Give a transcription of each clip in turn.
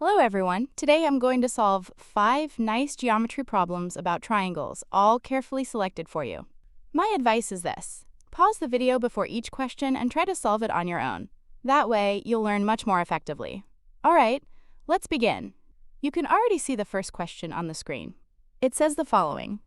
Hello everyone, today I'm going to solve 5 nice geometry problems about triangles, all carefully selected for you. My advice is this: pause the video before each question and try to solve it on your own. That way, you'll learn much more effectively. Alright, let's begin. You can already see the first question on the screen. It says the following: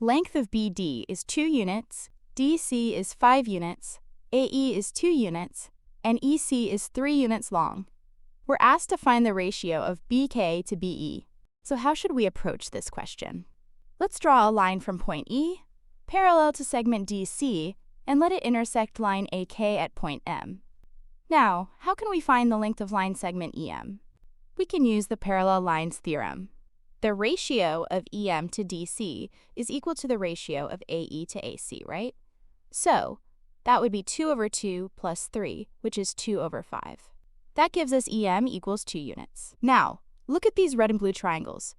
length of BD is 2 units, DC is 5 units, AE is 2 units, and EC is 3 units long. We're asked to find the ratio of BK to BE. So how should we approach this question? Let's draw a line from point E, parallel to segment DC, and let it intersect line AK at point M. Now, how can we find the length of line segment EM? We can use the parallel lines theorem. The ratio of EM to DC is equal to the ratio of AE to AC, right? So, that would be 2 over 2 plus 3, which is 2 over 5. That gives us EM equals 2 units. Now, look at these red and blue triangles.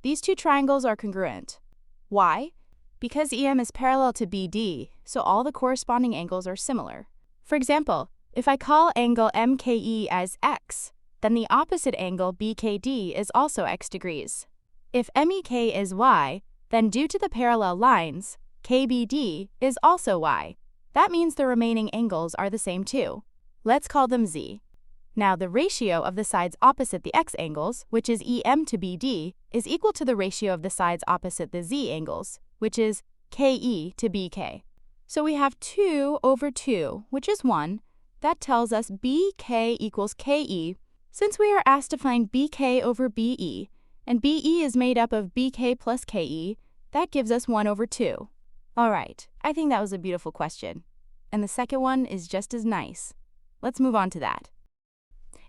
These two triangles are congruent. Why? Because EM is parallel to BD, so all the corresponding angles are similar. For example, if I call angle MKE as x, then the opposite angle BKD is also x degrees. If MEK is y, then due to the parallel lines, KBD is also y. That means the remaining angles are the same too. Let's call them z. Now, the ratio of the sides opposite the x angles, which is EM to BD, is equal to the ratio of the sides opposite the z angles, which is KE to BK. So we have 2 over 2, which is 1. That tells us BK equals KE. Since we are asked to find BK over BE, and BE is made up of BK plus KE, that gives us 1 over 2. Alright, I think that was a beautiful question. And the second one is just as nice. Let's move on to that.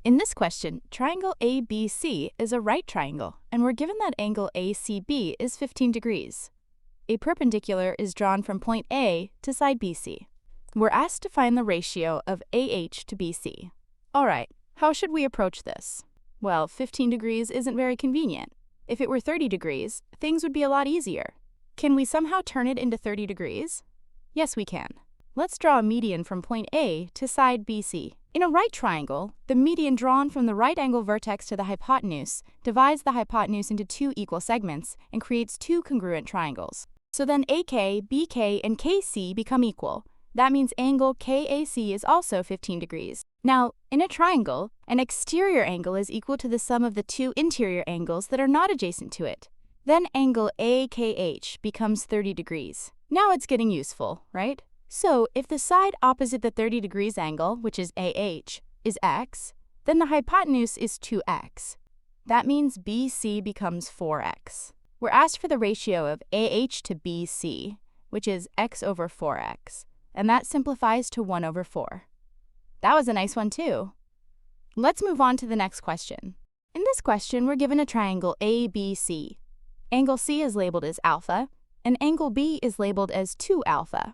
In this question, triangle ABC is a right triangle, and we're given that angle ACB is 15 degrees. A perpendicular is drawn from point A to side BC. We're asked to find the ratio of AH to BC. Alright, how should we approach this? Well, 15 degrees isn't very convenient. If it were 30 degrees, things would be a lot easier. Can we somehow turn it into 30 degrees? Yes, we can. Let's draw a median from point A to side BC. In a right triangle, the median drawn from the right angle vertex to the hypotenuse divides the hypotenuse into 2 equal segments and creates 2 congruent triangles. So then AK, BK, and KC become equal. That means angle KAC is also 15 degrees. Now, in a triangle, an exterior angle is equal to the sum of the 2 interior angles that are not adjacent to it. Then angle AKH becomes 30 degrees. Now it's getting useful, right? So, if the side opposite the 30 degrees angle, which is AH, is x, then the hypotenuse is 2x. That means BC becomes 4x. We're asked for the ratio of AH to BC, which is x over 4x, and that simplifies to 1 over 4. That was a nice one too. Let's move on to the next question. In this question, we're given a triangle ABC. Angle C is labeled as alpha, and angle B is labeled as 2 alpha.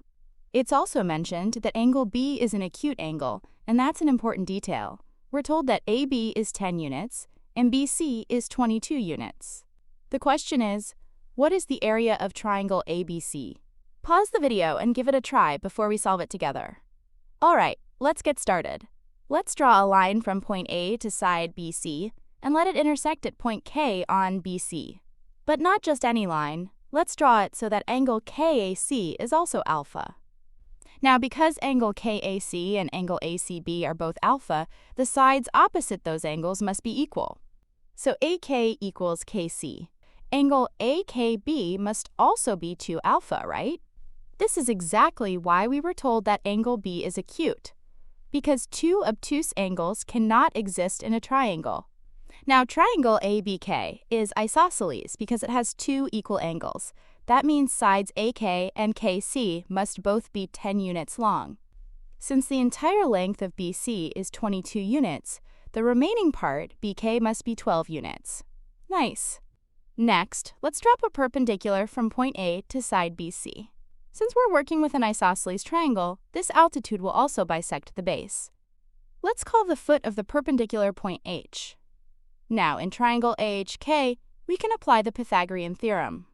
It's also mentioned that angle B is an acute angle, and that's an important detail. We're told that AB is 10 units, and BC is 22 units. The question is, what is the area of triangle ABC? Pause the video and give it a try before we solve it together. Alright, let's get started. Let's draw a line from point A to side BC, and let it intersect at point K on BC. But not just any line. Let's draw it so that angle KAC is also alpha. Now, because angle KAC and angle ACB are both alpha, the sides opposite those angles must be equal. So AK equals KC. Angle AKB must also be 2 alpha, right? This is exactly why we were told that angle B is acute, because 2 obtuse angles cannot exist in a triangle. Now, triangle ABK is isosceles because it has 2 equal angles. That means sides AK and KC must both be 10 units long. Since the entire length of BC is 22 units, the remaining part, BK, must be 12 units. Nice. Next, let's drop a perpendicular from point A to side BC. Since we're working with an isosceles triangle, this altitude will also bisect the base. Let's call the foot of the perpendicular point H. Now, in triangle AHK, we can apply the Pythagorean theorem.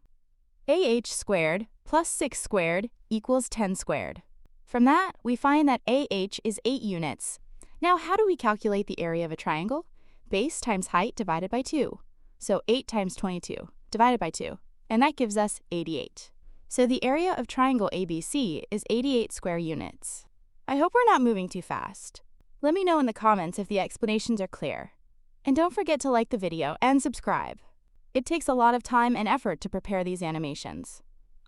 AH squared plus 6 squared equals 10 squared. From that, we find that AH is 8 units. Now, how do we calculate the area of a triangle? base times height divided by 2. So 8 times 22 divided by 2, and that gives us 88. So the area of triangle ABC is 88 square units. I hope we're not moving too fast. Let me know in the comments if the explanations are clear. And don't forget to like the video and subscribe. It takes a lot of time and effort to prepare these animations.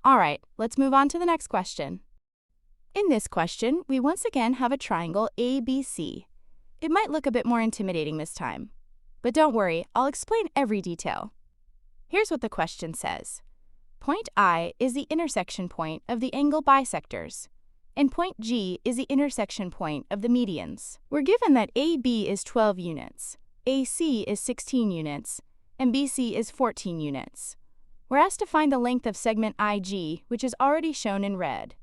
Alright, let's move on to the next question. In this question, we once again have a triangle ABC. It might look a bit more intimidating this time. But don't worry, I'll explain every detail. Here's what the question says. Point I is the intersection point of the angle bisectors, and point G is the intersection point of the medians. We're given that AB is 12 units, AC is 16 units, and BC is 14 units. We're asked to find the length of segment IG, which is already shown in red.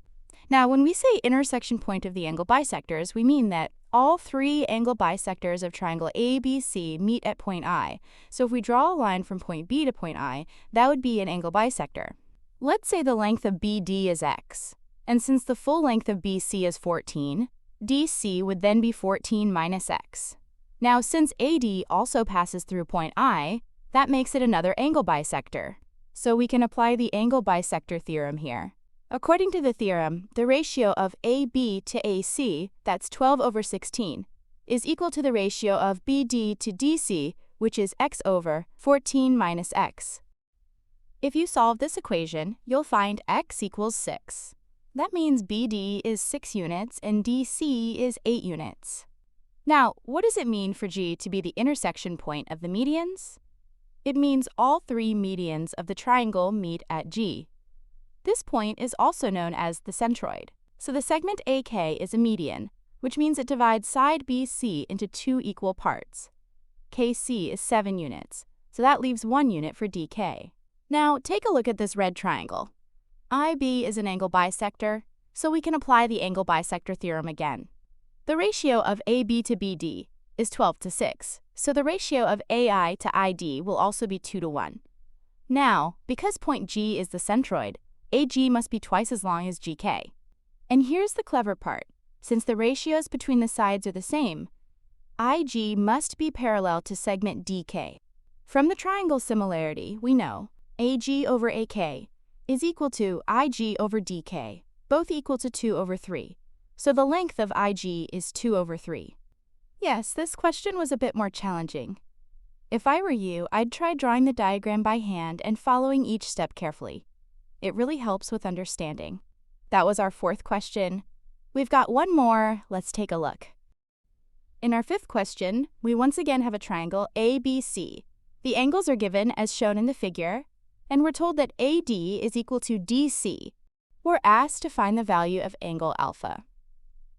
Now, when we say intersection point of the angle bisectors, we mean that all three angle bisectors of triangle ABC meet at point I. So if we draw a line from point B to point I, that would be an angle bisector. Let's say the length of BD is x. And since the full length of BC is 14, DC would then be 14 minus x. Now, since AD also passes through point I, that makes it another angle bisector. So we can apply the angle bisector theorem here. According to the theorem, the ratio of AB to AC, that's 12 over 16, is equal to the ratio of BD to DC, which is x over 14 minus x. If you solve this equation, you'll find x equals 6. That means BD is 6 units and DC is 8 units. Now, what does it mean for G to be the intersection point of the medians? It means all three medians of the triangle meet at G. This point is also known as the centroid. So the segment AK is a median, which means it divides side BC into two equal parts. KC is 7 units, so that leaves 1 unit for DK. Now, take a look at this red triangle. IB is an angle bisector, so we can apply the angle bisector theorem again. The ratio of AB to BD is 12 to 6, so the ratio of AI to ID will also be 2 to 1. Now, because point G is the centroid, AG must be twice as long as GK. And here's the clever part. Since the ratios between the sides are the same, IG must be parallel to segment DK. From the triangle similarity, we know AG over AK is equal to IG over DK, both equal to 2 over 3. So the length of IG is 2 over 3. Yes, this question was a bit more challenging. If I were you, I'd try drawing the diagram by hand and following each step carefully. It really helps with understanding. That was our fourth question. We've got one more. Let's take a look. In our fifth question, we once again have a triangle ABC. The angles are given as shown in the figure, and we're told that AD is equal to DC. We're asked to find the value of angle alpha.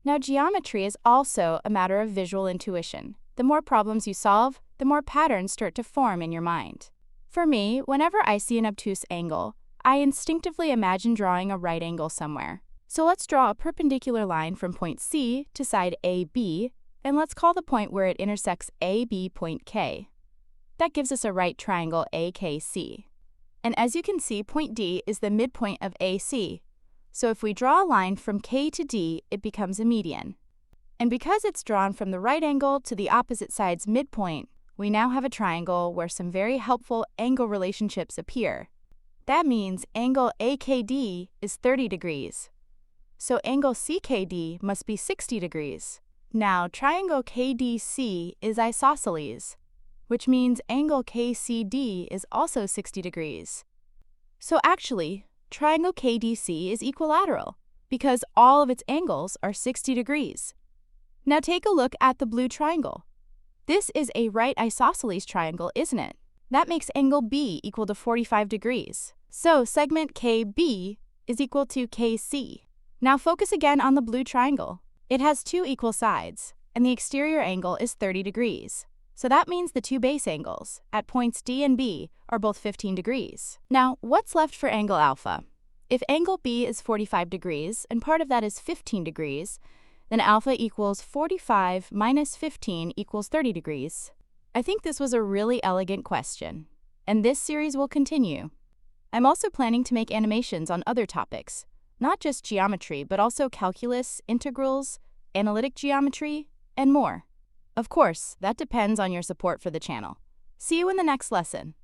Now, geometry is also a matter of visual intuition. The more problems you solve, the more patterns start to form in your mind. For me, whenever I see an obtuse angle, I instinctively imagine drawing a right angle somewhere. So let's draw a perpendicular line from point C to side AB, and let's call the point where it intersects AB point K. That gives us a right triangle AKC. And as you can see, point D is the midpoint of AC. So if we draw a line from K to D, it becomes a median. And because it's drawn from the right angle to the opposite side's midpoint, we now have a triangle where some very helpful angle relationships appear. That means angle AKD is 30 degrees. So angle CKD must be 60 degrees. Now, triangle KDC is isosceles, which means angle KCD is also 60 degrees. So actually, triangle KDC is equilateral because all of its angles are 60 degrees. Now take a look at the blue triangle. This is a right isosceles triangle, isn't it? That makes angle B equal to 45 degrees. So segment KB is equal to KC. Now focus again on the blue triangle. It has two equal sides, and the exterior angle is 30 degrees. So that means the two base angles, at points D and B, are both 15 degrees. Now, what's left for angle alpha? If angle B is 45 degrees, and part of that is 15 degrees, then alpha equals 45 minus 15 equals 30 degrees. I think this was a really elegant question, and this series will continue. I'm also planning to make animations on other topics, not just geometry, but also calculus, integrals, analytic geometry, and more. Of course, that depends on your support for the channel. See you in the next lesson.